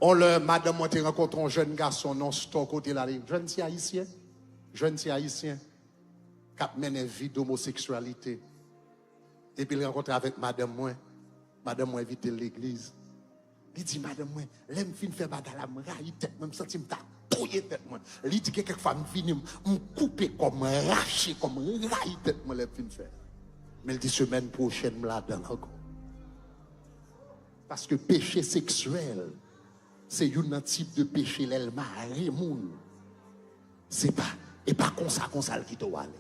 On le, madame, moi, tu rencontres un jeune garçon, non, stock, côté là, jeune si haïtien, qui mène une vie d'homosexualité. Et puis il rencontre avec madame, moi invite l'église. Il dit, madame, moi, l'aime fin faire bagarre la m'raille tête, même senti m'ta touyer tête, moi. Il dit que quelquefois, m'vini, m'couper comme racher, comme raille tête, moi, l'aime fin faire. Mais il dit, semaine prochaine, m'la-dedans encore. Parce que péché sexuel, c'est un type de péché, l'elma, remoun. C'est pas, et pas comme ça qui doit aller.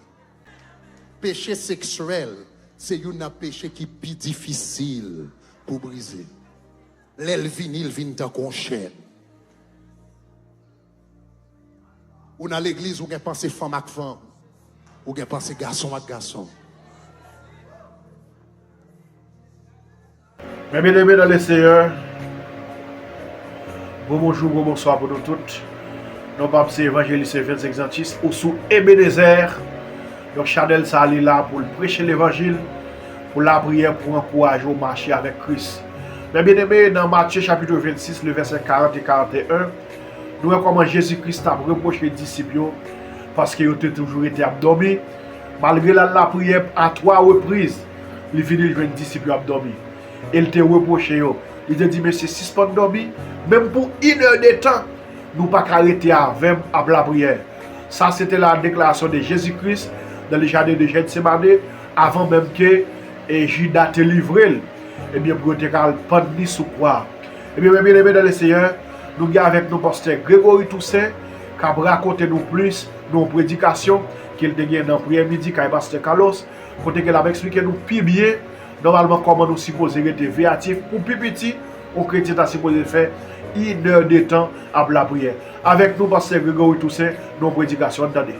Péché sexuel, c'est un péché qui est plus difficile pour briser. L'el vinil vient dans qu'on chaîne. Ou dans l'église, ou bien pensé femme avec femme, ou bien pensé garçon avec garçon. Mes bien-aimés dans le Seigneur, bonjour, bonsoir pour nous toutes. Nos papes, c'est évangéliste Vincent Xantis, ou sous Ebenezer. Donc, Chadel, ça allait là pour prêcher l'évangile, pour la prière, pour encourager au marché avec Christ. Mes bien-aimés, dans Matthieu chapitre 26, le verset 40 et 41, nous voyons comment Jésus-Christ a reproché les disciples parce qu'ils ont toujours été abdormis. Malgré la prière à 3 reprises, il finit de jouer les disciples abdormis. Il te reproché. Il a dit, mais c'est 6 points dormi, même pour 1 heure de temps, nous ne pouvons pas arrêter avec la prière. Ça, c'était la déclaration de Jésus-Christ dans le jardin de Gethsémani, avant même que Judas te livre. Et bien, pour te prendre ni sous quoi. Et bien, bien aimé dans le Seigneur, nous sommes avec nos pasteurs Grégory Toussaint, qui a raconté nous plus nos prédications qu'il a gagné dans le prière midi, quand pasteur Carlos, côté qu'il a expliqué nous plus bien, normalement, comment nous supposons être véatifs pour plus petit, au chrétien a supposé faire 1 heure de temps à la prière. Avec nous, pasteur Grégory Toussaint, nos prédications, attendez.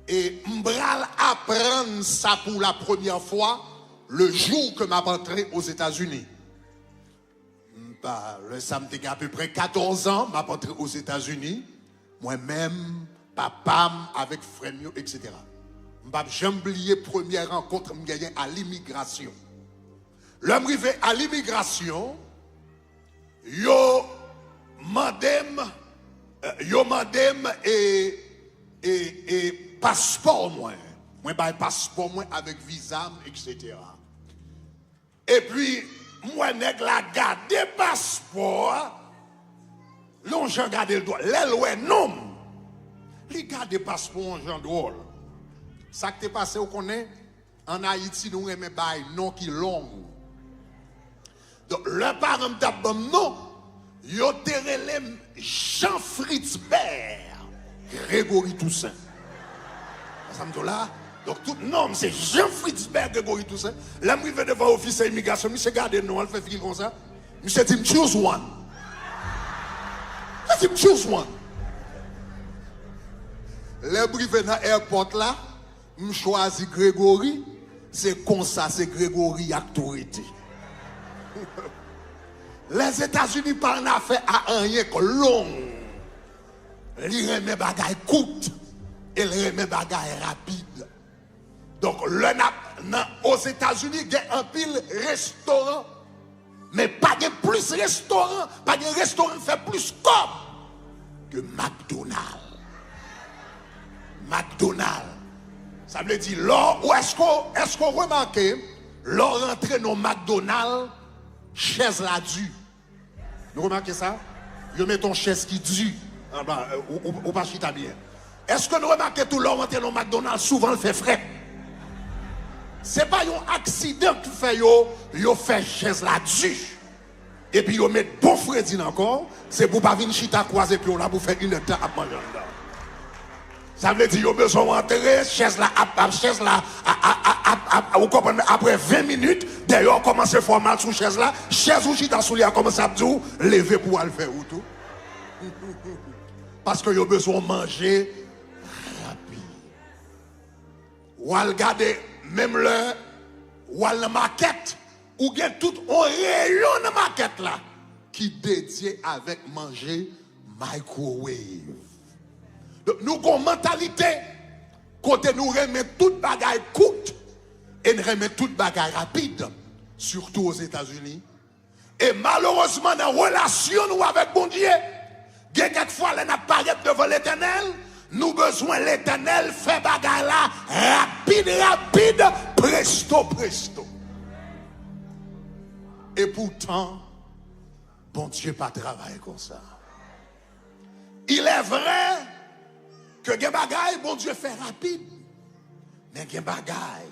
Et m'bral apprendre ça pour la première fois le jour que m'a rentré aux États-Unis. Le samedi, à peu près 14 ans, m'a rentré aux États-Unis. Moi-même, papa, avec frère, etc. J'ai oublié la première rencontre que j'ai à l'immigration. L'homme arrivé à l'immigration, yo mandem et passeport moi passeport moi avec visa, etc. Et puis moi nèg la garder passeport, l'on j'ai gardé le droit, l'elle non, li garder passeport en drôle. Ça qui t'est passé au connaît en Haïti nous aimons bail non qui long. Donc le parent d'abord non, yo terelé Jean Fritzbert, Grégory Toussaint. Ça me là. Donc tout nom c'est Jean Fritzbert, Grégory Toussaint. Là je vais devant l'officier d'immigration, monsieur garde non, elle fait finir comme ça. Monsieur dit choose one. Je dis choose one. Le brivé dans l'aéroport là, je choisis Grégory, c'est comme ça, c'est Grégory autorité. Les États-Unis par en affaire à rien que long. Ils remettent bagaille coûte et ils remettent bagaille rapide. Donc aux États-Unis, il y a un pile restaurant, mais pas de plus restaurant, pas de restaurant fait plus comme que McDonald's. McDonald's. Ça veut dire, est-ce qu'on remarque, lors rentrer dans McDonald's, chaise la due. Vous remarquez ça? Vous mettez ton chaise qui due. Ou pas chita bien. Est-ce que nous remarquons tout l'homme rentrer dans McDonald's, souvent le fait frais? C'est pas un accident qui fait yo fait chaise la due. Et puis yo met bon Freddy encore, c'est pour pas venir chita croiser puis on a pour faire 1 heure de temps à manger. Ça veut dire, vous besoin d'entrer, chaise là, vous comprenez, après 20 minutes, d'ailleurs, on commence à faire mal sur chaise là, chaise ou chita sous a commencé à dire, lever pour aller faire ou tout. Parce que vous besoin de manger rapide. Ou à regarder, même l'heure, ou à la maquette, ou bien tout un rayon de maquette là, qui dédié avec manger microwave. Donc, nous avons une mentalité, côté nous remet toute bagaille coûte et nous remet toute bagaille rapide, surtout aux États-Unis. Et malheureusement, dans la relation nous avec bon Dieu, quelquefois, nous apparaît devant l'éternel, nous besoin l'éternel fait bagarre là, rapide, presto. Et pourtant, bon Dieu pas travaille comme ça. Il est vrai que les bagailles, bon Dieu fait rapide. Mais les bagailles,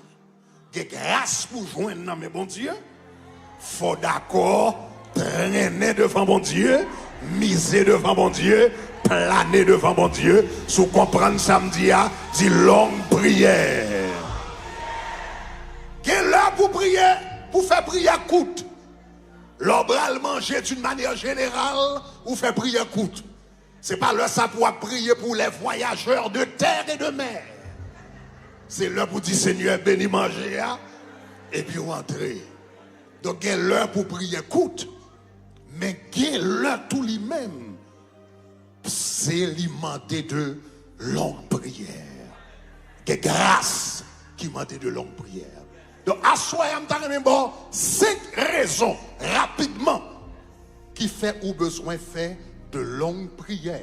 les grâces pour joindre, mais bon Dieu, faut d'accord traîner devant bon Dieu, miser devant bon Dieu, planer devant bon Dieu, sous comprendre samedi à dit longue prière. Quelle heure pour prier, pour faire prière coûte. L'obral manger d'une manière générale, ou faire prière coûte. C'est pas l'heure ça pour prier pour les voyageurs de terre et de mer. C'est l'heure pour dire Seigneur béni manger et puis rentrer. Donc quelle l'heure pour prier coûte, mais quelle l'heure tout lui-même, c'est alimenter de longues prières. Quelle grâce qui demande de longues prières. Donc à soi, bon, 5 raisons rapidement qui fait ou besoin faire de longues prières.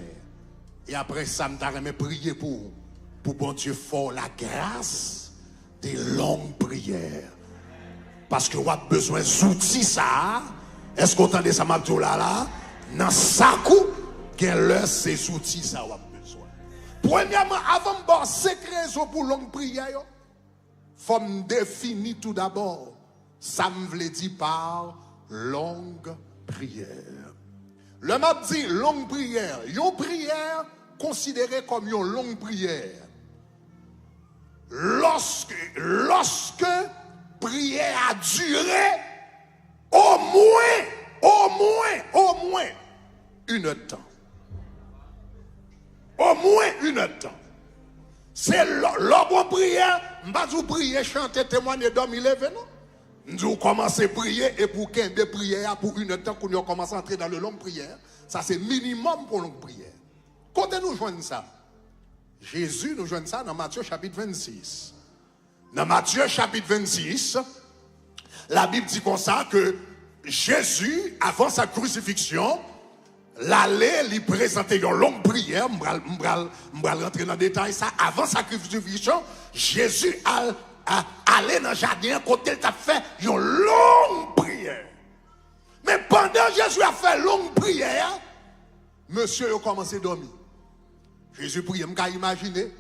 Et après ça, je prier pour bon Dieu fort la grâce des longues prières. Parce que vous avez besoin d'outils ça. Est-ce qu'on entend ça m'a là? Dans sa coup, quel est ces outils ça vous avez besoin? Premièrement, avant de voir 5 raisons pour longue prière, il faut me définir tout d'abord. Ça me veut dire par longue prière. Le m'a dit longue prière. Une prière considérée comme une longue prière. Lorsque prière a duré au moins une temps. Au moins une temps. C'est l'homme prière, vous prier, chanter, témoigner, dormir, lever, non? Nous commençons à prier et pour qu'un de prière pour une temps qu'on nous commence à entrer dans le longue prière, ça c'est minimum pour longue prière. Quand nous joignons ça? Jésus nous joigne ça dans Matthieu chapitre 26. Dans Matthieu chapitre 26, la Bible dit comme ça que Jésus, avant sa crucifixion, l'allait lui présenter une longue prière. Je vais rentrer dans le détail ça. Avant sa crucifixion, Jésus allait dans le jardin, côté il a fait une longue prière. Mais pendant que Jésus a fait une longue prière, monsieur a commencé à dormir. Jésus prie, je peux imaginer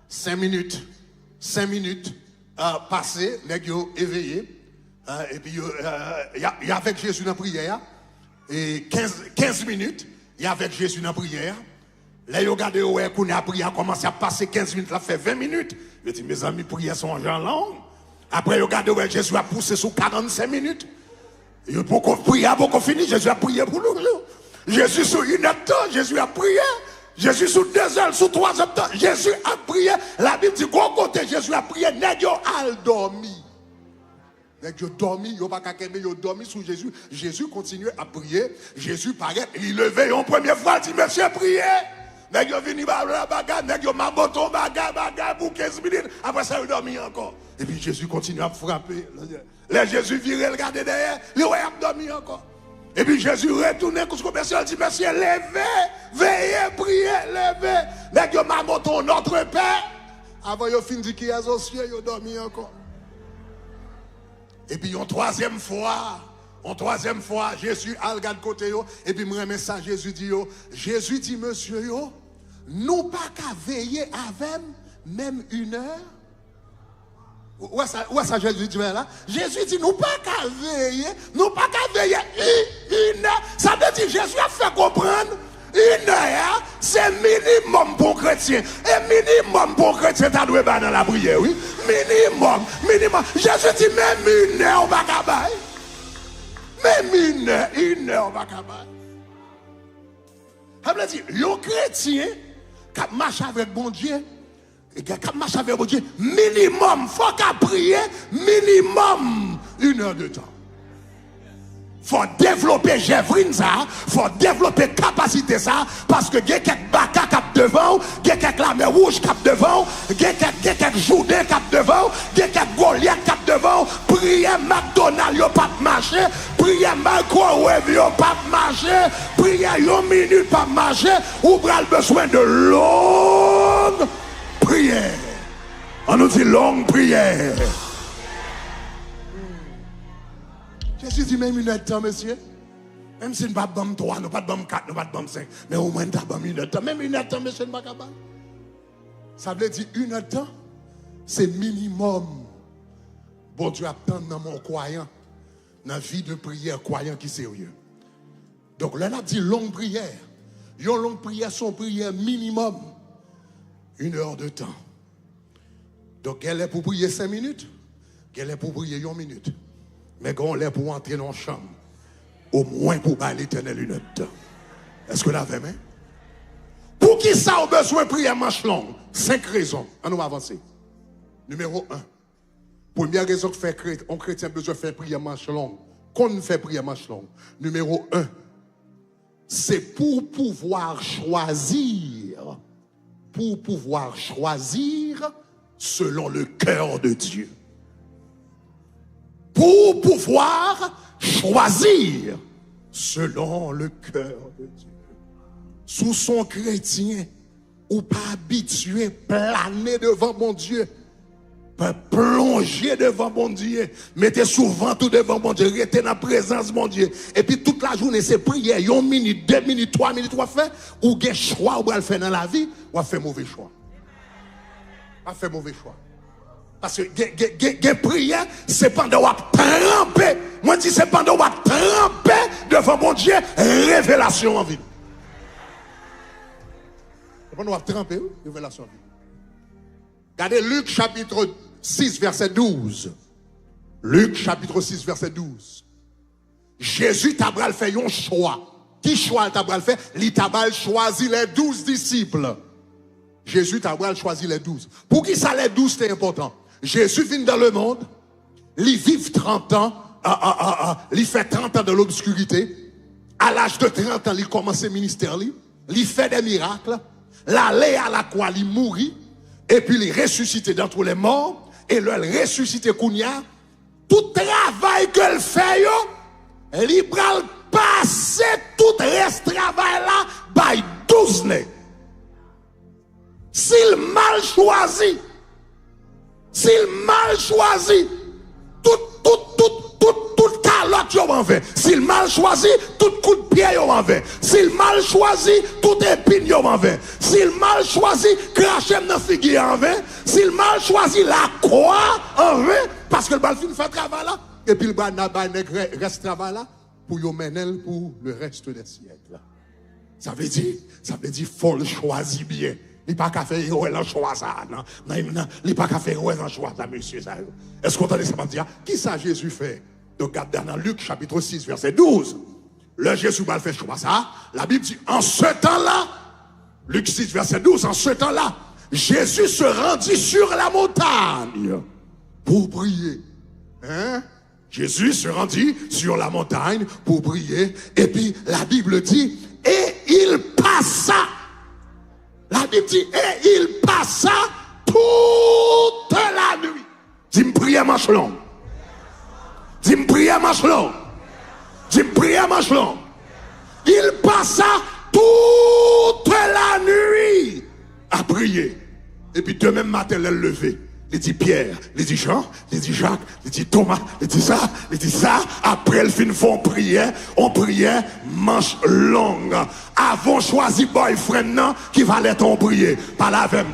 5 minutes passées, les gens éveillés, et puis il y a avec Jésus dans la prière, et 15 minutes, il y a avec Jésus dans la prière. Là, ils regardent, qu'on a prié, a commencé à passer 15 minutes, là, fait 20 minutes. Je dis, mes amis, prières sont en genre long. Après, ils regardent, Jésus a poussé sur 45 minutes. Et pour qu'on prie, pour qu'on finisse, Jésus a prié pour nous. Jésus sur 1 heure de temps, Jésus a prié. Jésus sur 2 heures, sur 3 heures de temps, Jésus a prié. La Bible dit, gros côté, Jésus a prié, n'est-ce pas dormi. N'est-ce pas dormi, il n'y a pas qu'à dormi sous Jésus. Jésus continue à prier. Jésus paraît, il levait une première fois, il dit, monsieur, priez. N'est-ce pas venu la bagarre, n'est-ce pas maboton bagarre pour 15 minutes. Après ça, il dormi encore. Et puis Jésus continue à frapper. Là, Jésus vire, regarde derrière, il a dormi encore. Et puis Jésus retourne, il dit, monsieur, levez, veillez, priez, levez. N'est-ce pas maboton notre Père. Avant, il finit de dire qu'il est aux cieux, il a dormi encore. Et puis, une troisième fois, Jésus a regardé côté, et puis, me remet ça, Jésus dit, monsieur, nous pas qu'à veiller avec même 1 heure. Où est-ce ça Jésus dit là? Jésus dit, nous pas qu'à veiller 1 heure. Ça veut dire, Jésus a fait comprendre, 1 heure, c'est minimum pour chrétien. Et minimum pour chrétien, tu dois être dans la prière, oui. Minimum. Jésus dit, même 1 heure, on va acabar. Même 1 heure, on va acabar. Ça veut dire, les chrétiens qui marchent avec bon Dieu, minimum, faut qu'à prier, minimum 1 heure de temps. Faut développer Jévrine ça, faut développer capacité ça, parce que il y a quelques baka cap devant, il y a quelques lames rouges cap devant, il y a quelques Jourdain cap devant, il y a quelques Goliath cap devant, Prière McDonald's, yo pas marché. Prière microwave, yo pas marché. Prière 1 minute, pas marché. Ou pral besoin de longue prière. On nous dit longue prière. Jésus dit même une heure de temps, monsieur. Même si nous pas de bam 3, nous pas de bam 4, nous pas de bam 5. Mais au moins, nous avons une heure de temps. Même une heure de temps, monsieur, nous pas capable. Ça veut dire une heure de temps, c'est minimum. Bon Dieu attend dans mon croyant, dans la vie de prière, croyant qui est sérieux. Donc là, on a dit longue prière. Une longue prière, son prière minimum. 1 heure de temps. Donc elle est pour prier 5 minutes, elle est pour prier 1 minute. Mais quand on est pour entrer dans la chambre, au moins pour parler l'éternel 1 heure de temps. Est-ce que vous l'avez mis? Pour qui ça a besoin de prier manche longue? 5 raisons. On va avancer. Numéro 1. Première raison que fait un chrétien a besoin de faire prier manche longue. Qu'on fait prier manche longue. Numéro 1. C'est pour pouvoir choisir. Pour pouvoir choisir selon le cœur de Dieu. Pour pouvoir choisir selon le cœur de Dieu. Sous son chrétien, ou pas habitué, planer devant mon Dieu, pas plonger devant mon Dieu, mettez souvent tout devant mon Dieu, restez dans la présence de mon Dieu. Et puis toute la journée, c'est prière, 1 minute, 2 minutes, 3 minutes, ou fait, ou bien choix, ou le faire dans la vie, ou fait mauvais choix. Pas fait mauvais choix. Parce que prière, c'est pendant qu'on tremper. Moi, je dis, c'est pendant qu'on tremper devant mon Dieu, révélation en vie. C'est pendant qu'on tremper, révélation en vie. Regardez Luc chapitre 6, verset 12. Luc chapitre 6, verset 12. Jésus t'a fait un choix. Qui choix t'a fait? Il t'a choisi les 12 disciples. Jésus t'a choisi les 12. Pour qui ça les 12 c'est important? Jésus vient dans le monde, il vit 30 ans, il fait 30 ans de l'obscurité. À l'âge de 30 ans, il commence le ministère, il fait des miracles, l'aller à la croix, il mourit, et puis il ressuscite d'entre les morts, et le ressuscite Kounia. Tout travail qu'il fait, il va passer tout reste travail là, by 12 nez. S'il mal choisi, toute calotte yo en vain. S'il mal choisi, tout coup de pied yo en vain. S'il mal choisi, tout épine yo en vain. S'il mal choisi, cracher dans figuier en vain. S'il mal choisi, la croix en vain. Parce que le balfin fait travail là. Et puis le bal reste travail là pour yo mener pour le reste des siècles. Ça veut dire, faut le choisir bien. Il n'y a pas qu'à faire un choix ça, non. Il n'y a pas qu'à faire un choix ça, monsieur. Est-ce qu'on entend ça dire? Qui ça Jésus fait? Donc, regardez dans Luc chapitre 6, verset 12. Le Jésus va faire choix ça. La Bible dit, en ce temps-là, Luc 6, verset 12, en ce temps-là, Jésus se rendit sur la montagne pour prier. Hein? Jésus se rendit sur la montagne pour prier. Et puis, la Bible dit, et il passa. La Bible dit, et il passa toute la nuit. Dis-moi prière marche long. Dis-moi prière marche long. Dis-moi prière marche long. Il passa toute la nuit à prier. Et puis demain matin, elle levé. Il dit Pierre, il dit Jean, il dit Jacques, il dit Thomas, il dit ça. Après, le fin font prière, on priait manche longue. Avant choisi boyfriend, non, qui valait ton prier. Pas la veine.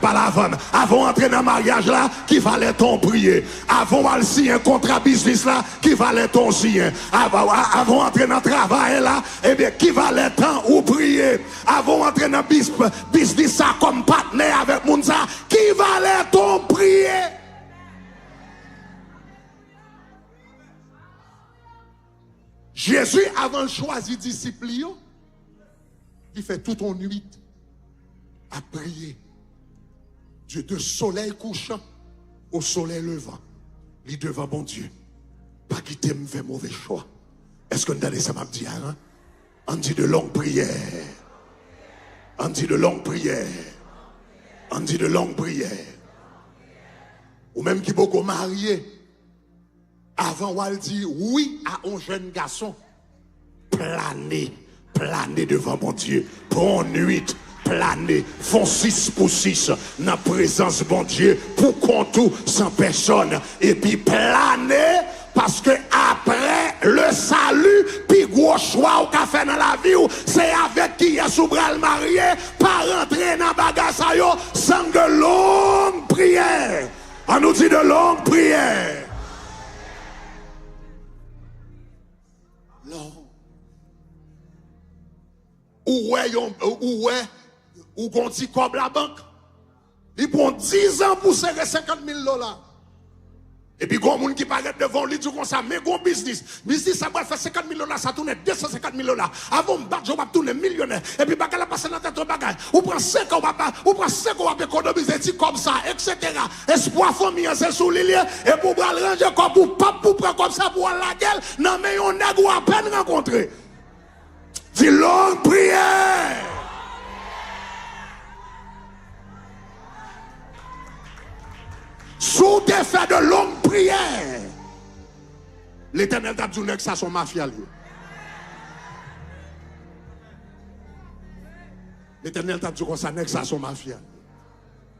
Avant entrer dans le mariage là, qui valait ton prier. Avant aller signer un contrat business là, qui valait ton signer. Avant entrer dans le travail là, eh bien, qui valait tant ou prier. Avant entrer dans le business ça comme partenaire avec Mounsa, qui valait ton prier. Jésus, avant de choisir disciples, il fait toute une nuit à prier. Dieu, de soleil couchant au soleil levant. Il devant mon Dieu. Pas quitter me faire mauvais choix. Est-ce qu'on a ça m'a dit, hein? On dit de longues prières. On dit de longues prières. On dit de longues prières. Ou même qui beaucoup mariés. Avant, on dit oui à un jeune garçon. Planer devant mon Dieu. Pour nuit, planer. Font 6 pour 6 dans la présence de mon Dieu. Pour qu'on tout sans personne. Et puis planer. Parce que après le salut, puis gros choix au fait dans la vie, c'est avec qui est sous bras le marié, pas rentrer dans bagage sans de longues prières. On nous dit de longues prières. Non. Ou qu'on dit comme la banque. Ils prend 10 ans pour serrer 50 000 $. Et puis, il y a des gens qui paraissent devant lui, comme ça, mais bon business. Business, ça va faire 50 000 $, ça tourne 250 000 $. Avant, je vais tourner millionnaire. Et puis, il passe dans tête de bagage. Ou prend 5 ans, ou prend 5 ans, ou économiser, comme ça, etc. Espoir, famille, c'est sous l'île. Et pour ranger comme pour pas pour prendre comme ça, pour la gueule, non, mais on a à peine rencontré. Dis longue prière. Sous des faits de longues prières, l'Éternel t'a dit que ça son mafia. L'Éternel t'a dit que ça son mafia.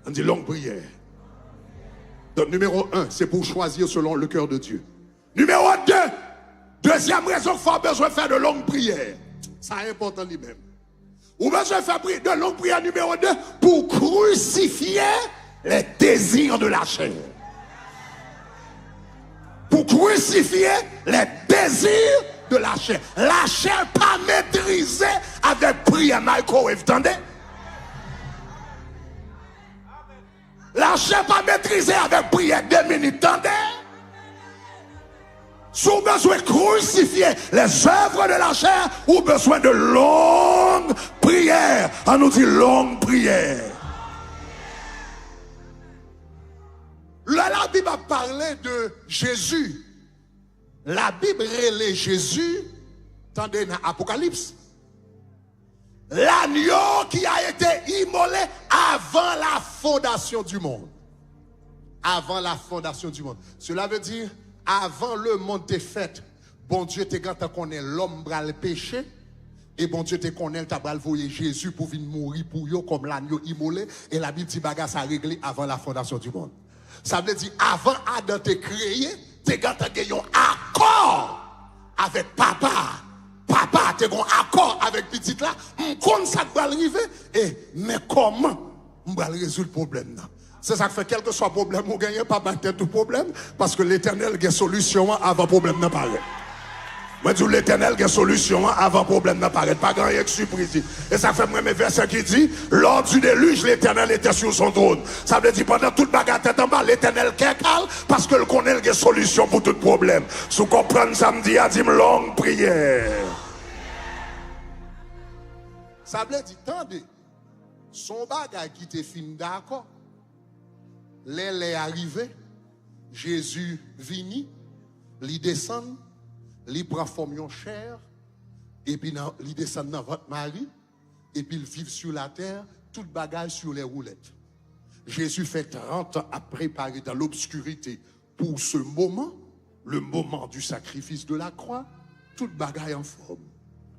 On dit longue prière. Donc numéro 1, c'est pour choisir selon le cœur de Dieu. Numéro 2, deuxième raison qu'il faut besoin de faire de longues prières. Ça est important lui-même. Ou besoin de faire de longues prières numéro 2 pour crucifier les désirs de la chair. Pour crucifier les désirs de la chair. La chair pas maîtrisée avec prière microwave, attendez? La chair pas maîtrisée avec prière 2 minutes, attendez? Sous besoin de crucifier les œuvres de la chair ou besoin de longues prières. On nous dit longues prières. Là, la Bible a parlé de Jésus. La Bible relève Jésus, attendez dans l'Apocalypse. L'agneau qui a été immolé avant la fondation du monde. Avant la fondation du monde. Cela veut dire, avant le monde t'est fait, bon Dieu te quand connaît l'homme bras le péché, et bon Dieu te connaît t'as bral voyer Jésus pour venir mourir pour eux comme l'agneau immolé, et la Bible dit bagarre a réglé avant la fondation du monde. Ça veut dire, avant Adam te créé, tu as un accord avec papa. Papa, tu as un accord avec petit là. Comme ça va arriver. Mais comment on va résoudre le problème? C'est ça qui fait, quel que soit le problème, on ne gagne pas battre tout problème. Parce que l'Éternel a une solution avant le problème n'apparaît. Moi, je dis l'Éternel a une solution avant le problème n'apparaît. Pas grand surprise. Et ça fait même verset qui dit, lors du déluge, l'Éternel était sur son trône. Ça veut dire, pendant toute bagarre tête en bas, l'Éternel calme parce que le connaît une solution pour tout problème. Si vous comprenez, ça me dit, à dire longue prière. Ça veut dire, attendez, son bagage qui était fini d'accord, l'aile est arrivé, Jésus vini, il descend, il prend forme chair, et puis il descend dans votre mari, et puis il vit sur la terre, tout bagage sur les roulettes. Jésus fait 30 ans à préparer dans l'obscurité pour ce moment, le moment du sacrifice de la croix, tout bagage en forme.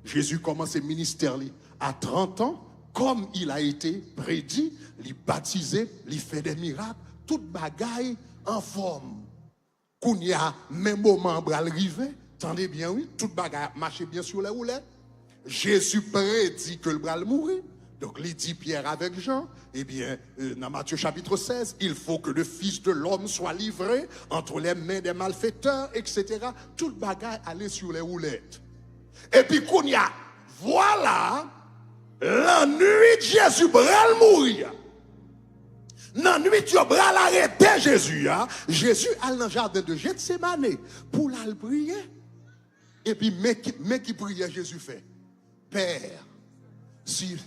Jésus commence ses ministères à 30 ans, comme il a été prédit, il baptisé, il fait des miracles, tout bagage en forme. Quand il y a même moment pour arriver, attendez bien, oui, tout bagage marchait bien sur les roulettes. Jésus prédit que le bras le mourir. Donc, il dit Pierre avec Jean, eh bien, dans Matthieu chapitre 16, il faut que le Fils de l'homme soit livré entre les mains des malfaiteurs, etc. Tout le bagage allait sur les roulettes. Et puis, quand il y a, voilà, la nuit, Jésus bras le mourir. Dans la nuit, tu as bras l'arrêter Jésus. Hein? Jésus allait dans le jardin de Gethsémane pour la prier. Et puis, mais qui priait, Jésus fait, Père, s'il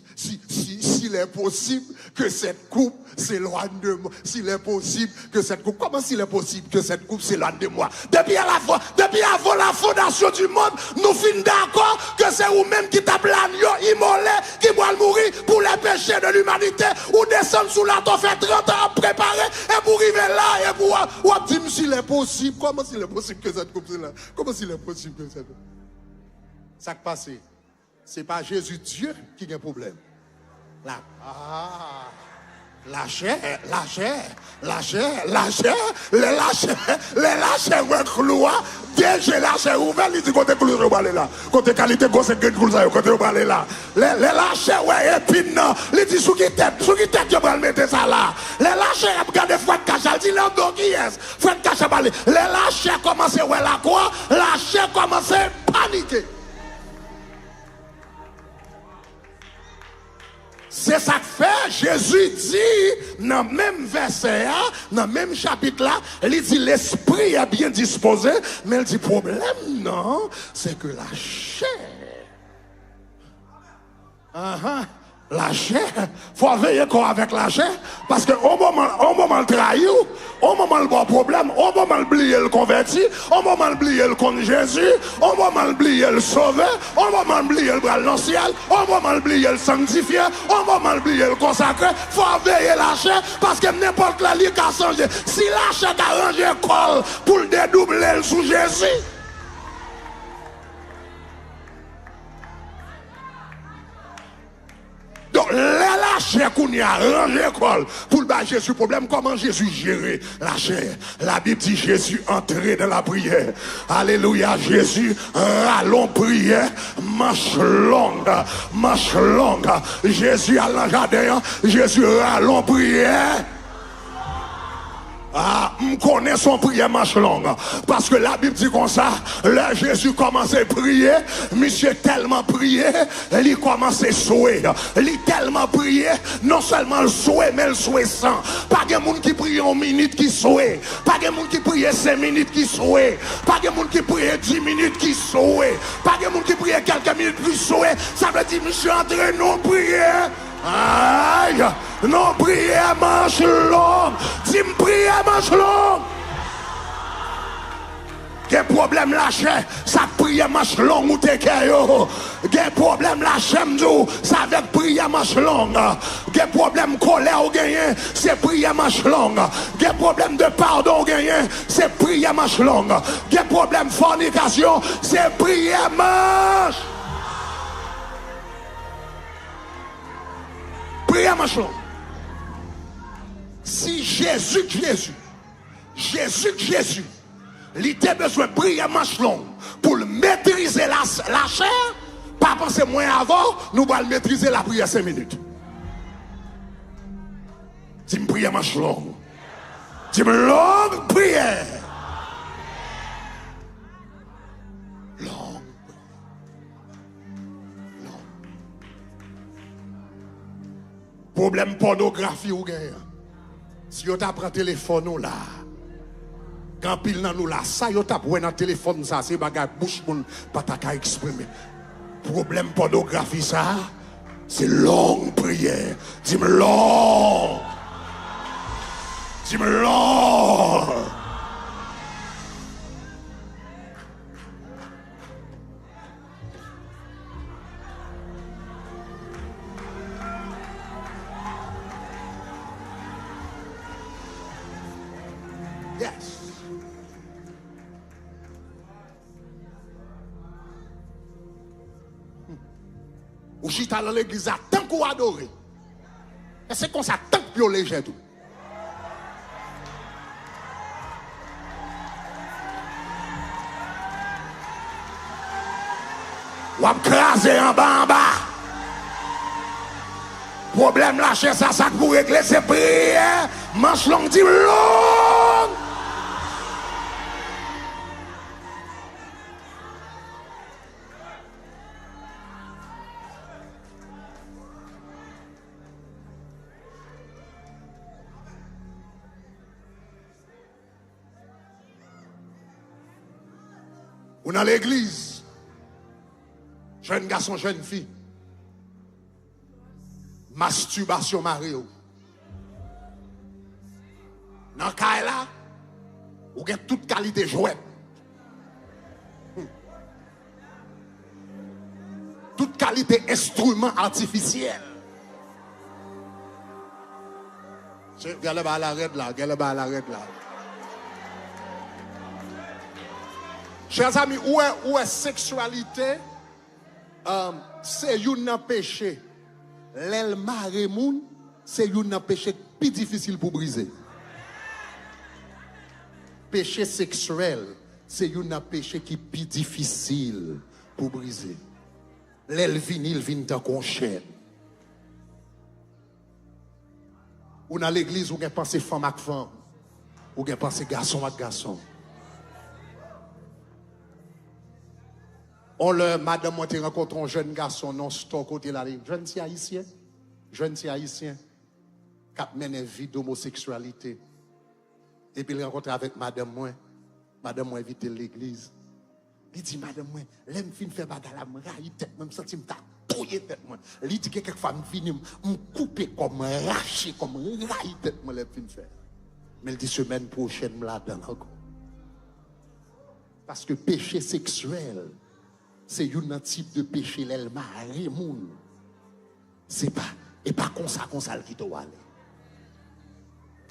est possible que cette coupe s'éloigne de moi, s'il est possible que cette coupe, comment s'il est possible que cette coupe s'éloigne de moi? Depuis avant la fondation du monde, nous finissons d'accord que c'est vous-même qui tape l'agneau immolé, qui doit mourir pour les péchés péché de l'humanité, ou descendre sous la terre, fait 30 ans préparer, et pour arriver là, et pour dire s'il est possible, comment s'il est possible que ça comme là? Comment s'il est possible que ça? Ça qui passe, c'est pas Jésus Dieu qui a un problème. Là. Ah. La chair, les lâchers, ouais, cloua, déjà la chair ouverte, il dit côté clou, je vais aller là. Côté qualité, côté clou, côté je vais aller là. Les lâchers, ouais, épine, il dit sous qui tête, je vais mettre ça là. Les lâchers, regardez Fred Kacha, il dit l'homme qui est, Fred Kacha, les lâchers commencent, ouais, la quoi, la chair commence à paniquer. C'est ça que fait, Jésus dit, dans le même verset, dans le même chapitre là, il dit l'esprit est bien disposé, mais il dit problème, non, c'est que la chair. La chair, faut veiller quoi avec la chair, parce que au moment le trahir, au moment le bon problème, au moment l'oublier le converti, au moment l'oublier le contre Jésus, au moment l'oublier le sauveur, au moment l'oublier le bras dans le ciel, au moment l'oublier le sanctifié, au moment l'oublier le consacré, faut veiller la chair, parce que n'importe la ligue a changé. Si la chair a rangé col pour le dédoubler sous Jésus, donc, la chair qu'on y a rangé l'école pour le bas Jésus, problème, comment Jésus gérait la chair? La Bible dit Jésus entrait dans la prière. Alléluia, Jésus, rallons prière, marche longue. Jésus à la jardin, Jésus rallons prière. Ah, on connaît son prière marche longue. Parce que la Bible dit comme ça, là Jésus commençait à prier, monsieur tellement prié, il commençait à souhaiter. Il tellement prié, non seulement le souhait, mais le souhait sans. Pas de monde qui prie en minute qui souhait. Pas de monde qui prie 5 minutes qui souhait. Pas de monde qui prie 10 minutes qui souhait. Pas de monde qui prie quelques minutes qui souhait. Ça veut dire, monsieur André, non prière. Aïe, non, prière marche longue. Dis-moi, prière marche longue. Quel problème la chair, ça prière marche longue ou t'es yo. Quel problème la chair, ça avec prière marche longue. Quel problème colère ou gagné, c'est prière marche longue. Quel problème de pardon ou gagné, c'est prière marche longue. Quel problème fornication, c'est prière marche. Prière marche longue. Si Jésus, il a besoin de prière marche longue pour maîtriser la chair, pas penser moins avant, nous allons maîtriser la prière 5 minutes. Dis-moi prière marche longue. Dis-moi longue prière. Problème pornographie ou gagne. Si on t'apprend téléphone là, quand pile dans nous là, ça yo t'a dans téléphone ça, c'est bagage bouche moun pas ta exprimer. Problème pornographie ça, c'est longue prière. Dis-moi long. Dis-moi long. Ou chita dans l'église à tant qu'on adore. Et c'est comme ça, tant que léger tout. Ou à craser en bas. Problème lâcher ça pour régler ses prières. Manche longue dit longue. Ou dans l'église, jeune garçon, jeune fille, masturbation Mario. Dans le cas là, vous avez toute qualité jouet. Toute qualité instrument artificiel. Regardez à l'arrêt là, regardez à l'arrêt là. Chers amis, où est sexualité? C'est un péché. L'el maremoun, c'est un péché plus difficile pour briser. Péché sexuel, c'est un péché qui est plus difficile pour briser. L'el vinil vient tant qu'on chaîne. Ou dans l'église, ou vous pensez femme avec femme. Ou vous pensez garçon avec garçon. On le, madame, moi, tu rencontres un jeune garçon, non, c'est côté là, jeune si haïtien, qui mène une vie d'homosexualité. Et puis il rencontre avec madame, moi invite l'église. Il dit, madame, moi, l'aime fin faire bagarre, me raille tête, même senti me touiller tête, moi. Il dit que quelquefois, me finit, me couper comme racher, comme raille tête, moi, l'aime fin faire. Mais il dit, semaine prochaine, me la donne encore. Parce que péché sexuel, c'est un type de péché, l'el maremoun. C'est pas, et pas comme ça qui doit aller.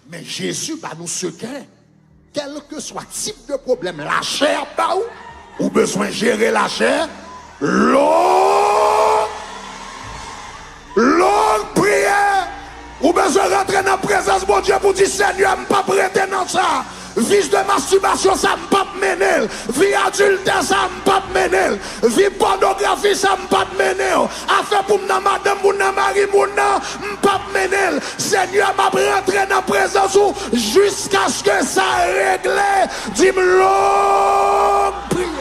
Mais Jésus va nous secret. Quel que soit le type de problème, la chair, ou besoin de gérer la chair, longue prière, ou besoin de rentrer dans la présence de Dieu pour dire Seigneur, je ne peux pas prêter dans ça. Vie de masturbation, ça ne peut pas mener. Vie adultère, ça ne peut pas mener. Vie pornographie, ça ne peut pas mener. Affaire pour ma madame, pour ma mari, pour ma, ne peut pas mener. Seigneur, m'a rentré dans la présence jusqu'à ce que ça règle. Dis-moi longue prière.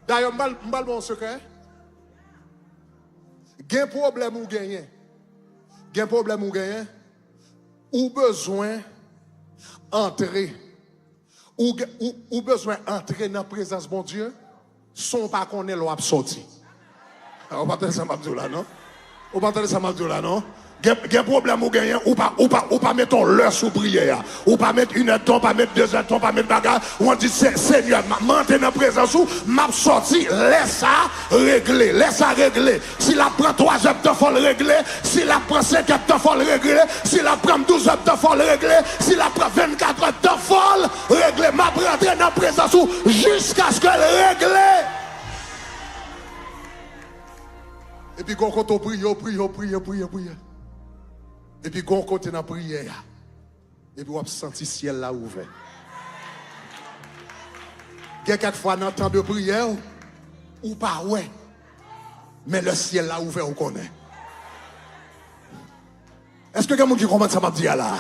D'ailleurs, je vais mon secret. Gen problème ou gagner. Gen problème ou gagner. Ou besoin entrer. Ou besoin entrer dans la présence de mon Dieu. Son pas qu'on est l'op sorti. On va entendre ça là, non? On va entendre ça là, non? Gen problème ou gagner. Ou pas mettre l'heure sous prière. Ou pas mettre une heure de temps, pas mettre 2 heures de temps, pas mettre bagarre. Ou on dit Seigneur, m'entrer dans la présence ou m'a sorti. Laisse ça régler. Laisse ça régler. Si la prend 3 heures de temps, faut le régler. Si la prend 5 heures de temps, faut le régler. Si la prend 12 heures de temps, faut le régler. Si la prend 24 heures de temps, faut le régler. M'a rentrer dans la présence ou jusqu'à ce qu'elle règle. Et puis quand on prie. Et puis quand on continue dans la prière. Et puis on a senti le ciel là ouvert. Il y a quelquefois dans le temps de prière, ou pas, ouais. Mais le ciel là ouvert, on connaît. Est-ce que quelqu'un qui comprend ça m'a dit là?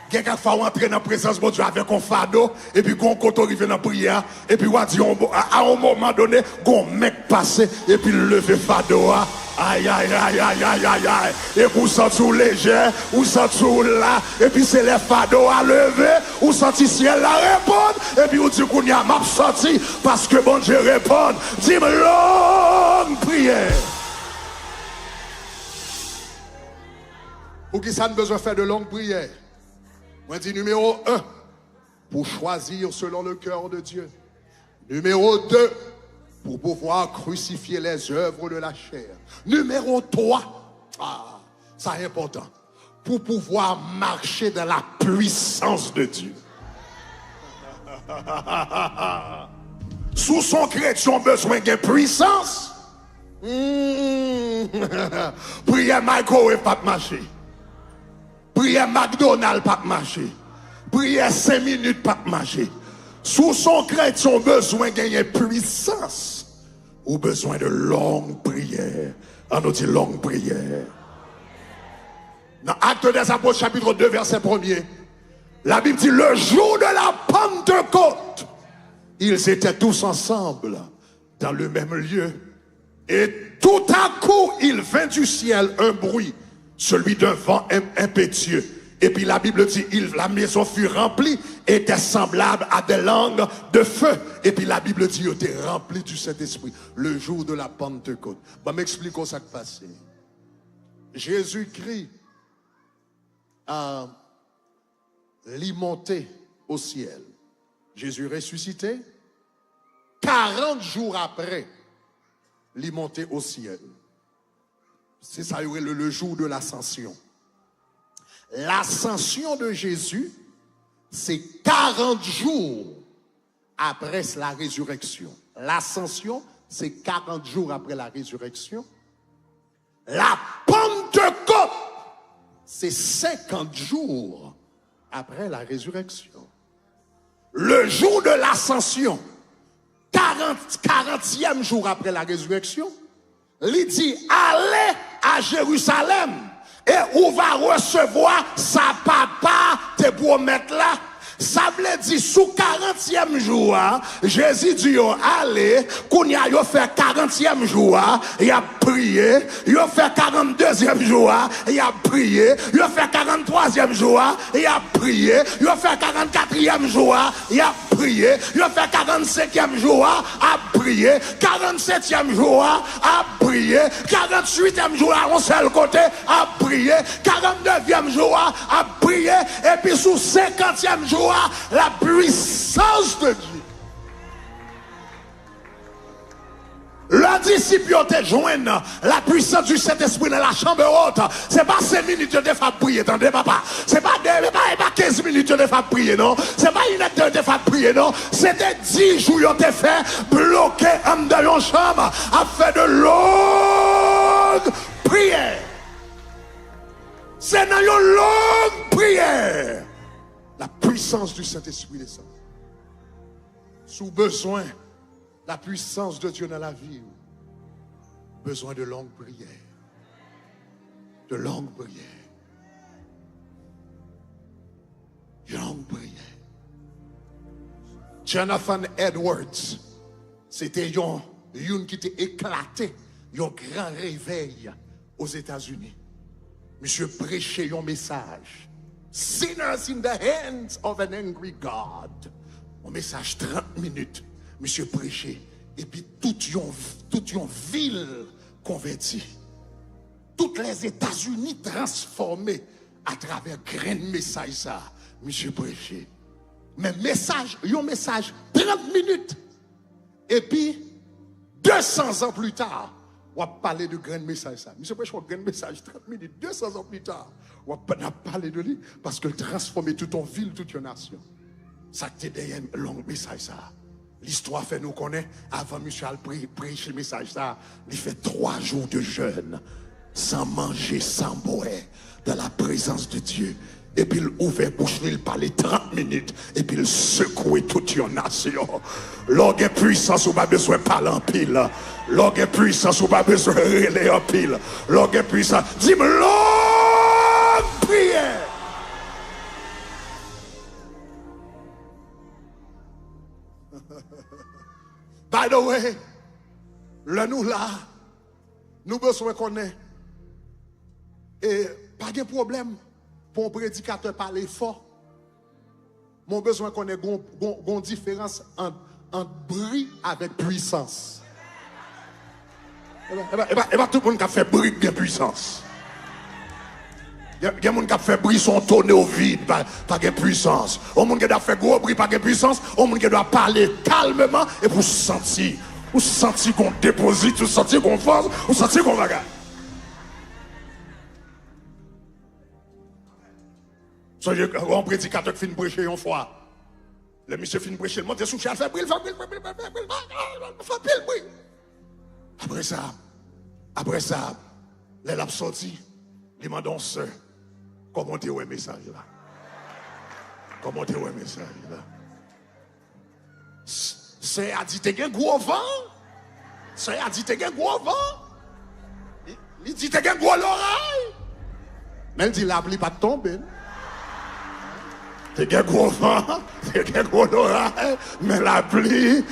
Quelquefois, on entre dans la présence de Dieu avec un fardeau, et puis quand on arrive dans la prière, et puis on dit à un moment donné, un mec passe, et puis lever fardeau. Aïe, aïe, aïe, aïe, aïe, aïe, aïe. Et vous sentez léger, vous sentez là, et puis c'est les fardeaux à lever, vous sentez ciel à répondre, et puis vous dites qu'on y a m'a sorti, parce que bon Dieu répond. Dis-moi longue prière. Pour qui ça ne besoin de faire de longue prière? Moi, je dis numéro 1, pour choisir selon le cœur de Dieu. Numéro 2, pour pouvoir crucifier les œuvres de la chair. Numéro 3, ça est important, pour pouvoir marcher dans la puissance de Dieu. Sous son chrétien, besoin de puissance. Prière microwave pas marcher. Prière McDonald's pas marcher. Prière 5 minutes pas marcher. Sous son chrétien, besoin de gagner puissance. Ou besoin de longue prière. On nous dit longue prière. Dans Actes des Apôtres, chapitre 2, verset 1er, la Bible dit le jour de la Pentecôte, ils étaient tous ensemble dans le même lieu. Et tout à coup, il vint du ciel un bruit, celui d'un vent impétueux. Et puis la Bible dit, la maison fut remplie, était semblable à des langues de feu. Et puis la Bible dit, il était rempli du Saint-Esprit. Le jour de la Pentecôte. Bon, m'expliquons ça qui passé. Jésus-Christ a monté au ciel. Jésus ressuscité. 40 jours après, il est monté au ciel. C'est ça, le jour de l'ascension. L'ascension de Jésus, c'est 40 jours après la résurrection. L'ascension, c'est 40 jours après la résurrection. La Pentecôte, c'est 50 jours après la résurrection. Le jour de l'ascension, 40e jour après la résurrection, il dit, allez à Jérusalem et on va recevoir sa papa te promettre là. Ça veut dire, sous 40e jour, Jésus dit, allez, qu'on y a fait 40e jour, il a prié, il a fait 42e jour, il a prié, il a fait 43e jour, il a prié, il a fait 44e jour, il a prié, il a fait 45e jour, a prié, 47e jour, a prié, 48e jour, à un seul côté, a prié, 49e jour, a prié, et puis sous 50e jour, la puissance de Dieu. Le disciple te joint la puissance du Saint-Esprit dans la chambre haute. C'est pas 5 minutes de faire prier, attendez papa. C'est pas 15 minutes de faire prier, non. C'est pas une heure de faire prier, non. C'était 10 jours de fait bloqué en dans une chambre à faire de longues prières. C'est dans une longue prière. La puissance du Saint-Esprit descend. Sous besoin, la puissance de Dieu dans la vie. Besoin de longues prières. De longues prières. De longues prières. Jonathan Edwards, c'était une qui était éclaté, un grand réveil aux États-Unis. Monsieur prêchait un message. Sinners in the hands of an angry God. Un message 30 minutes. Monsieur prêché. Et puis toute une ville convertie. Toutes les États-Unis transformés à travers grand message ça. Monsieur prêché. Mais message, un message 30 minutes. Et puis 200 ans plus tard, on va parler de grand message ça. Monsieur prêche un grand message 30 minutes, 200 ans plus tard. On va parler de lui parce qu'il transforme toute une ville, toute une nation. Ça qui est un long message ça. L'histoire fait nous connaître, avant Michel prêcher le message ça, il fait 3 jours de jeûne, sans manger, sans boire, dans la présence de Dieu. Et puis il ouvre bouche, il parle 30 minutes, et puis il secoue toute une nation. L'orgue puissance ou pas besoin de parler en pile. L'orgue puissance ou pas besoin de relayer en pile. L'orgue puissance, dis-moi longue prière. By the way, le nous là, nous besoin qu'on ait. Et pas de problème pour un prédicateur parler fort. Mon besoin qu'on ait une différence entre bruit avec puissance. Et bien tout le monde qui a fait bruit de puissance. Il y a des gens qui ont fait bruit son tourner au vide, pas de puissance. Il y a des gens qui ont fait gros bruit, pas de puissance. Il y a des gens qui doivent parler calmement et pour sentir. Ou sentir qu'on déposite, ou sentir qu'on force, ou sentir qu'on regarde. Soyez un prédicateur qui finit prêcher une fois. Le monsieur finit prêcher, il monte sous chien, il fait bruit. Après ça, les laps sortis, les mandons sœurs. Comment tu as un message là? Comment tu as un message là? C'est a dit t'es un gros vent. C'est a dit t'es un gros vent. Il dit t'es un gros l'oreille. Mais il dit la pluie pas tomber. T'es un gros vent, t'es un gros l'oreille, mais la pluie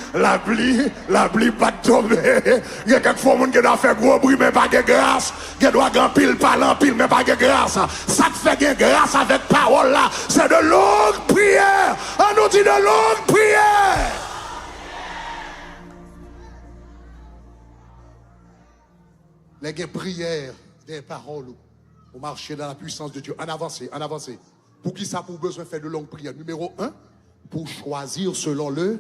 pas tomber. Il y a quelques fois qui doit faire gros bruit mais pas de grâce. Qui doit grand pile parler en pile mais pas de grâce. Ça te fait de grâce avec parole là. C'est de longues prières. On nous dit de longues prières. Les prières, des paroles, au marcher dans la puissance de Dieu. En avancez. Pour qui ça pour besoin de faire de longues prières? Numéro 1, pour choisir selon le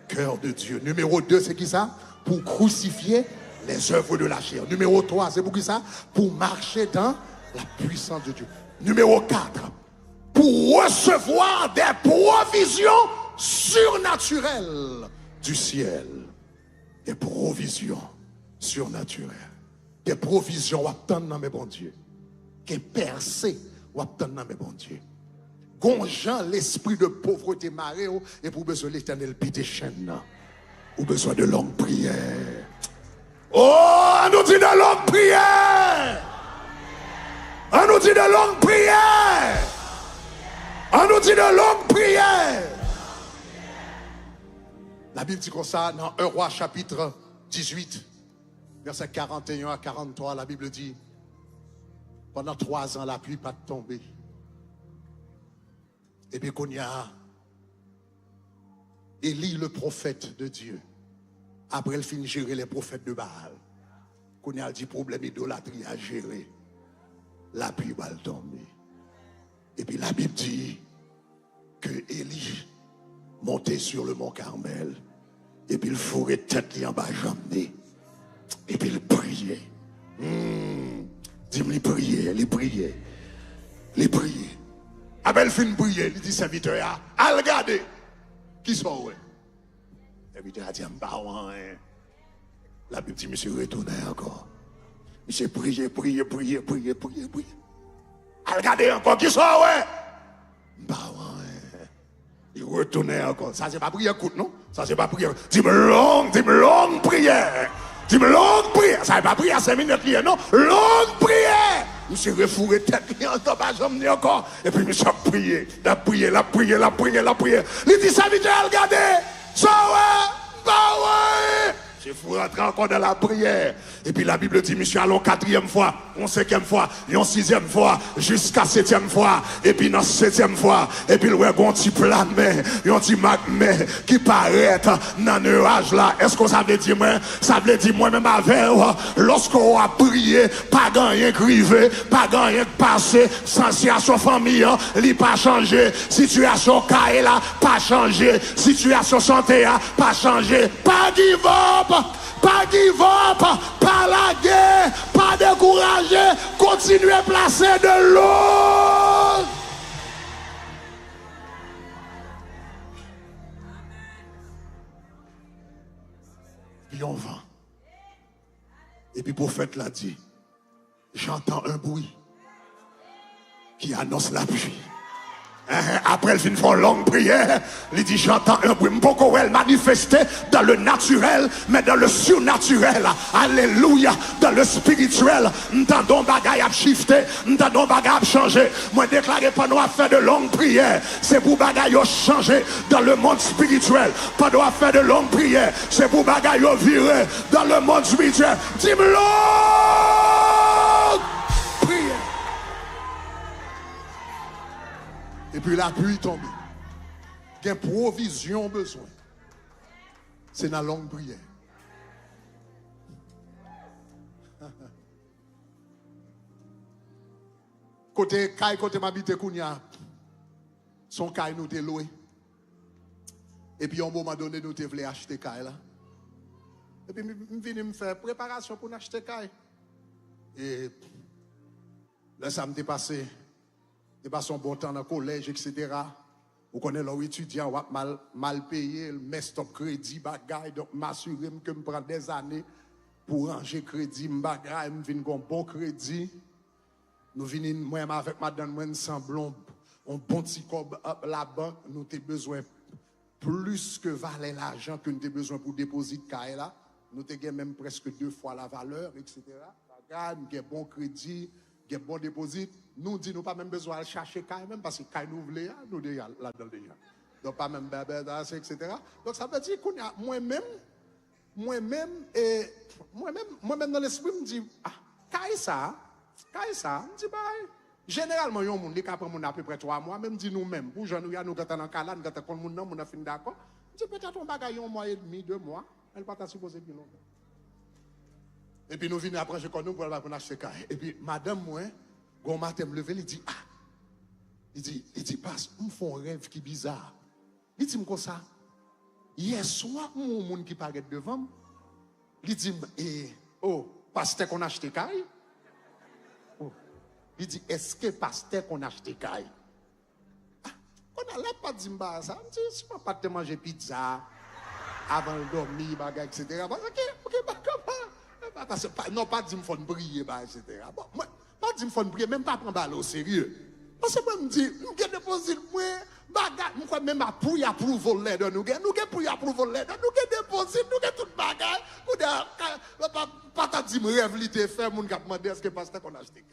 cœur de Dieu. Numéro 2, c'est qui ça? Pour crucifier les œuvres de la chair. Numéro 3, c'est pour qui ça? Pour marcher dans la puissance de Dieu. Numéro 4, pour recevoir des provisions surnaturelles du ciel. Des provisions surnaturelles. Des provisions ou attendre dans mes bons dieux. Des percées ou attendre dans mes bons dieux. Gonjan l'esprit de pauvreté maré et pour besoin de l'éternel pite chaîne. Ou besoin de longue prière. Oh, on nous dit de longue prière. On nous dit de longue prière. On nous dit de longue prière. La Bible dit comme ça dans 1 Roi chapitre 18, verset 41 à 43, la Bible dit, pendant 3 ans, la pluie pas tombée. Et puis qu'on y a Élie le prophète de Dieu. Après il finit de gérer les prophètes de Baal. Qu'on y a dit problème idolâtrie à gérer. La pluie va tomber. Et puis la Bible dit que Élie montait sur le mont Carmel. Et puis il fourrait tête en bas jambe. Et puis il priait. Dis-moi, il priait, il priait. Il priait. Après il finit de prier, il dit serviteur, à regarder. Qui sont ouais? Le serviteur a dit, la Bible dit, monsieur retourne encore. Monsieur prier. À regarder encore, qui sont ouais? Il retournait encore. Ça, c'est pas prière courte, non? Ça, c'est pas prière. Dis-moi longue prière. Dis-moi longue prière. Ça, c'est pas prière 5 minutes, non? Longue prière. Monsieur refouré tête, il n'entend pas jamais encore. Et puis, monsieur a prié. La prière. Il dit, ça, vite, regardez. Ça, ouais. Il faut rentrer encore dans la prière. Et puis la Bible dit, monsieur, allons 4e fois, 5e fois, 6e fois, jusqu'à 7e fois. Et puis dans 7e fois, et puis le bon petit plan, un petit magmé qui paraît dans le nuage là. Est-ce que ça veut dire moi? Ça veut dire moi-même avec, lorsqu'on a prié, pas gagné crivé, pas gagné passé, situation famille, il pas changé, situation caille là, pas changé, situation santé, pas changé, pas give up. Pas give up, pas laguer, pas décourager, continuez à placer de l'eau. Puis on va. Et puis le prophète l'a dit, j'entends un bruit qui annonce la pluie. Après elle finit une longue prière, il dit j'entends un bruit, beaucoup elle manifestait dans le naturel, mais dans le surnaturel, alléluia, dans le spirituel, m'entendons bagaille à shifter, m'entendons bagaille à changer. Moi déclaré pendant à faire de longues prières, c'est pour bagaille à changer dans le monde spirituel. Pendant à faire de longues prières, c'est pour bagaille à virer dans le monde spirituel. Dis-moi longue prière. Et puis la pluie tombe. Il y a provision besoin. C'est dans la longue prière. Côté Kaye, côté m'habite Kounia, son Kaye nous t'est loué. Et puis à un moment donné, nous t'es voulu acheter Kaye là. Et puis je viens me faire préparation pour acheter Kaye. Et là, ça m'est passé. Et pas son bon temps dans le collège, etc. Vous connaissez les étudiants, mal payé, le met stop crédit, bagaille, donc m'assurer que je prends des années pour ranger crédit, bagaille, je viens un bon crédit. Nous venons, moi avec madame, nous semblons un bon petit cob la banque, nous avons besoin plus que valer l'argent que nous avons besoin pour déposer de là. Nous avons même presque 2 fois la valeur, etc. Bagaille, nous avons bon crédit, nous avons bon dépôt. Nous disons, nous pas même besoin de chercher Kaye même parce que Kaye nous voulons, nous déjà là-dedans déjà. Donc pas même bébé, etc. Donc ça veut dire qu'on a moi-même dans l'esprit me dit Kaye ça, me dit bah généralement yon monde qui après mon à peu près 3 mois, même dit nous-mêmes pour jeune nous quand dans Kalan, quand on monde on a fini d'accord. Me dit peut-être on bagaille 1 mois et demi, 2 mois, elle pas supposé plus longtemps. Et puis nous venons après je connais pour acheter Kaye. Et puis madame moi quand matin me lever, il dit il dit passe, on fait un rêve qui bizarre. Il dit comme ça. Hier soir, mon monde qui paraît devant, il dit Oh, pasteur qu'on a acheté caille? Oh. Il dit, est-ce que pasteur qu'on a acheté caille? Ah, on a là pas dit ça. Je dis, si on pas te manger pizza avant de dormir, bagage, etc. Ok, non, pas dire qu'il faut prier, etc. Bon, moi, pas dire qu'il faut prier, même pas prendre balle au sérieux. Parce que moi, je me dis, nous avons déposé le moins, bagage, nous avons même approuvé l'aide de nous, nous avons approuvé l'aide, nous avons déposé, nous avons tout bagage, nous avons pas dit, je rêve, il te fait, nous avons demandé est-ce que pasteur qu'on a acheté.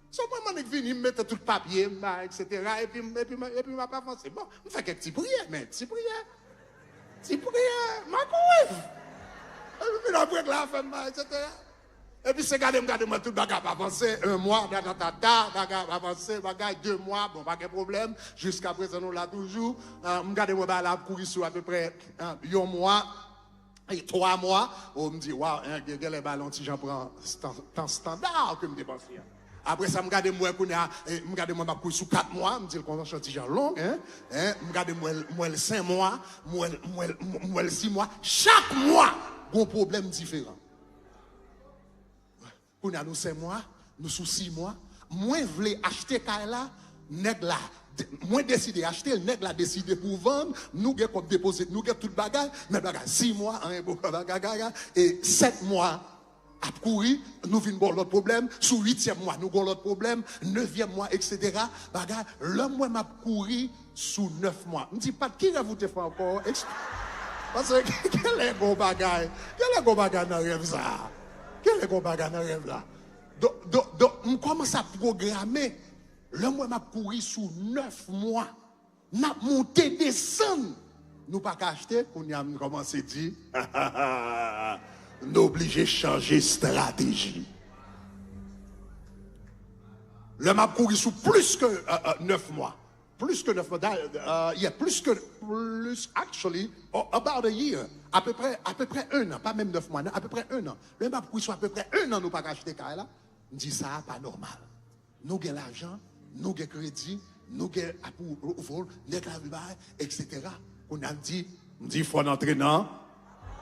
So, moi, je suis venu, je mettre tout le papier, etc. Et puis, je m'a pas avancé. Bon, je fais quelques petites prières, mais petites prières. Petites prières, ma couille. Et puis, après, la femme, etc. Et puis, c'est regardez-moi, tout le bagage va avancer. 1 mois, bagage va avancer, bagage 2 mois, bon, pas de problème. Jusqu'à présent, nous là toujours. Regardez-moi, là, courir sur à peu près 1 mois. Et 3 mois, on me dit, waouh, les ballons, si j'en prends temps standard que je me dépense. Après ça, je regarde moi courir sur 4 mois, je dis le convention est long, je regarde moi 5 mois, moi 6 mois, chaque mois, un problème différent. Pour nous 5 mois, nous sous 6 mois, moi voulais acheter là, nèg là, moi décidé acheter, le nèg là décidé pour vendre, nous avons comme déposer, nous avons tout le bagage, mais bagage 6 mois, et 7 mois. À courir, nous venons voir l'autre problème. Sous 8e mois, nous avons l'autre problème. 9e mois, etc. Bagarre, l'homme, moi, m'a couru sous 9 mois. Je ne dis pas qui vous te fait encore. Parce que, quel est le bon bagage? Quel est le bon bagage dans le rêve ça? Quel est le bon bagage dans le rêve là? Donc, on commence à programmer. L'homme, moi, m'a couru sous 9 mois. N'a monté, descendre. Nous pas acheter, on a commencé à dire. Nous obligés de changer stratégie. Le m'a couru sous plus que 9 mois. Plus que 9 mois. Il y a actually, about a year. À peu près 1 an. Pas même 9 mois, à peu près 1 an. Le m'a couru sous à peu près 1 an, nous pas acheter là. On dit ça, pas normal. Nous avons l'argent, nous avons crédit, nous avons pour nous avons etc. On a dit, il faut entrer dans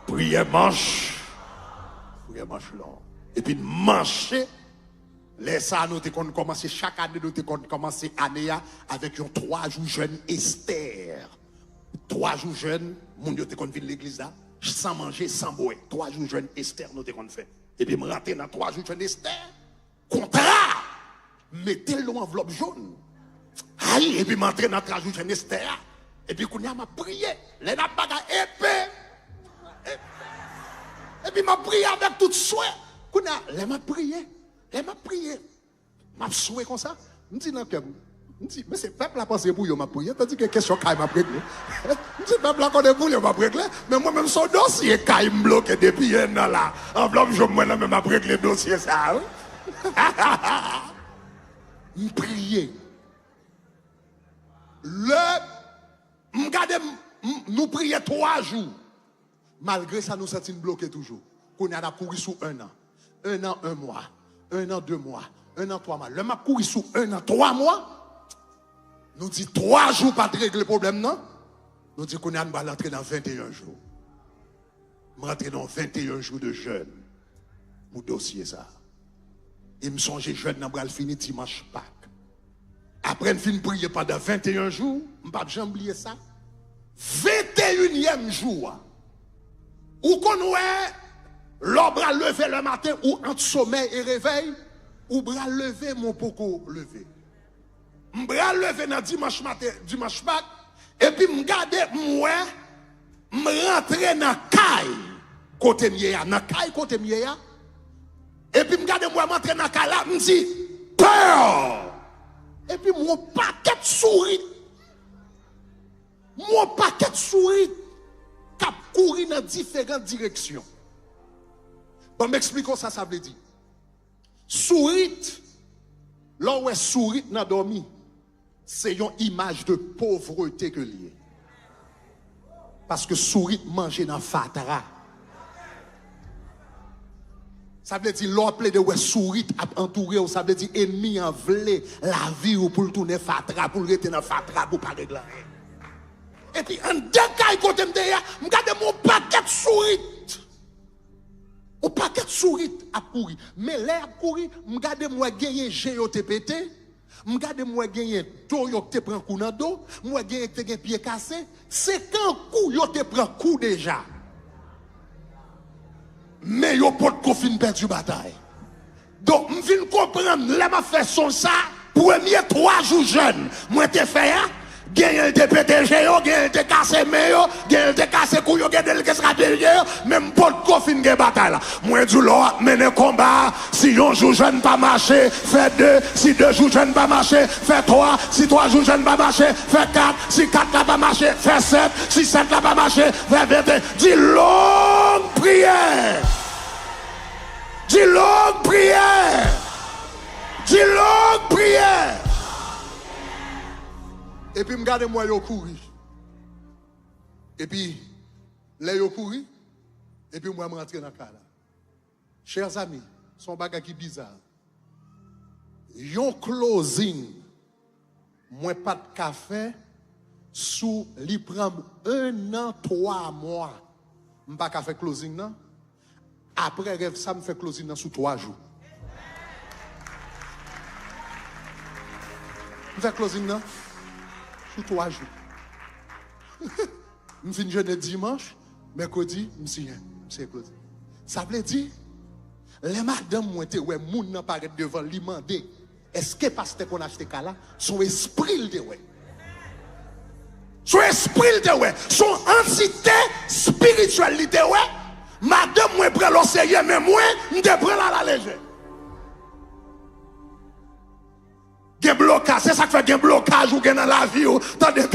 prière manche. Et puis marcher, les ça nous avons commencé chaque année, nous avons commencé l'année avec un 3 jours jeune Esther. 3 jours jeune, mon Dieu, nous avons vu l'église là, sans manger, sans boire. 3 jours jeune Esther, nous avons fait. Et puis, je rentre dans 3 jours jeune Esther, contrat, mettez l'enveloppe jaune. Aïe, et puis, je rentre dans 3 jours jeune Esther. Et puis, quand m'a prié, les n'a pas épée. Et puis, m'a prié avec tout souhait. Quand m'a prié, m'a souhait comme ça. Je dis, non, je dis, mais c'est peuple a pensé pour eux, m'a prié. Tandis que question Kaï m'a réglé. Je dis, peuple a connaît pour eux, m'a réglé. Mais moi-même, son dossier Kaï me bloqué depuis 1 an là. Enveloppe, je moi-même m'a réglé le dossier ça. Je prié. Nous prions 3 jours. Malgré ça, nous sommes bloqués toujours. Qu'on a couru sous 1 an. 1 an, 1 mois. 1 an, 2 mois. 1 an, 3 mois. Le m'a couru sous 1 an, 3 mois. Nous dit 3 jours pas de régler le problème, non? Nous dit qu'on a l'entrée dans 21 jours. Je rentre dans 21 jours de jeûne. Mon dossier ça. Et me songe jeûne dans le fini dimanche Pâques. Après une fin prier pendant 21 jours, je ne peux pas oublier ça. 21e jour. Ou qu'on ouais, l'on bras levé le matin, ou entre sommeil et réveil, ou bras levé, mon poco levé. Bras levé dans dimanche matin, dimanche Pâques, et puis m'garde, moi, m'rentrer dans caille, côté miya, dans caille, côté miya, et puis m'garde, moi, m'entrer dans caille là, m'dit, peur! Et puis mon paquet sourit. Mon paquet sourit. Cap courir dans différentes directions. Bon, m'expliquons ça veut dire. Sourit, là où est sourit dans dormi, c'est une image de pauvreté que lié. Parce que sourit manger dans fatara. Ça veut dire l'ople de ouais sourit entouré ou ça veut dire ennemi en vle la vie ou pour le tourner fatra pour le rester dans fatra pour pas régler. Et puis en deux cas côté me regarde mon paquet sourit. Au paquet sourit à courir. Mais là, à courir, m'gade moi gagner GOTPT, m'gade moi gagner dos yo te prend coup dans dos, moi gagner te gen pied cassé, c'est quand coup yo te prend coup déjà. Mais yo pas de confine perdu bataille. Donc, je viens comprendre, là, m'a fait son ça, premier 3 jours jeune, moi, te fait, gagner le PTG, gagner le cassé, gagner le cassé, couillon, gagner le cassé, même pas de confine de bataille. Moi, du lot, mener combat, si on joue jeune pas marcher, fait 2, si 2 jours jeune pas marcher, fait 3, si 3 jours jeune pas marcher, fait 4, si 4 n'a pas marché, fait 7, si 7 n'a pas marché, fait 21, dis longue prière. Dis longue prière. Dis longue prière. Et puis, regardez moi, yo couru. Et puis, là, yo couru. Et puis, moi, je rentre dans le cas là. Chers amis, son bagage qui bizarre. Yon closing, moi, pas de café, sous li prend 1 an, 3 mois. Je ne pas faire closing, non? Après rêve, ça me fait closing dans sous 3 jours. Je fais closing dans sous 3 jours. Je finis jeûner dimanche, mercredi, je suis closing. Ça veut dire, les madames ont été, ouais, moun nan paraît devant lui demander, est-ce que parce qu'on a acheté là, son esprit le ouais. Son esprit le ouais. Son entité spiritualité ouais. Madame, moi, prends le sérieux, mais moi, je prends la légère. Il y a un blocage, c'est ça qui fait qu'il y a un blocage ou dans la vie. Attendez,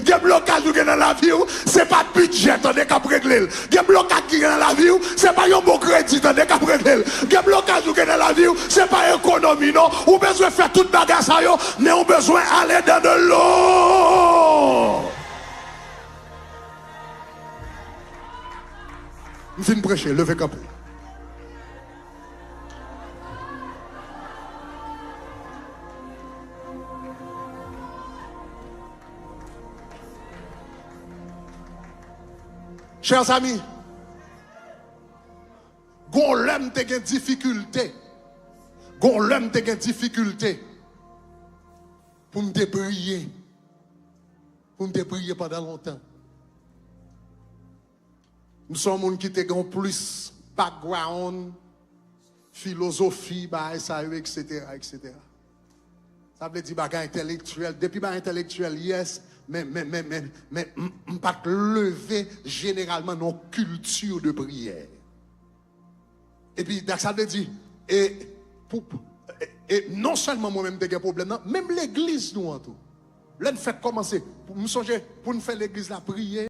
il y a un blocage ou dans la vie, c'est pas de budget, attendez, qu'à régler. Il y a un blocage qui est dans la vie, c'est pas un bon crédit, attendez, qu'à régler. Il y a un blocage ou dans la vie, c'est pas économie, non. On a besoin de faire toute bagage, mais on a besoin d'aller dans de l'eau. Je viens de prêcher, levez capot. Chers amis, gon l'homme te gen difficulté. Gon l'homme te gen difficulté pour me prier. Pour me prier pendant longtemps. Nous sommes gens qui ont plus background, philosophie, etc., etc. Ça veut dire bagage intellectuel. Depuis bagage intellectuel, yes, mais pas lever généralement nos culture de prière. Et puis, ça veut dire, et non seulement moi-même j'ai des problèmes, même l'église nous en tout. Là, nous fait commencer, pour nous faire l'église la prière.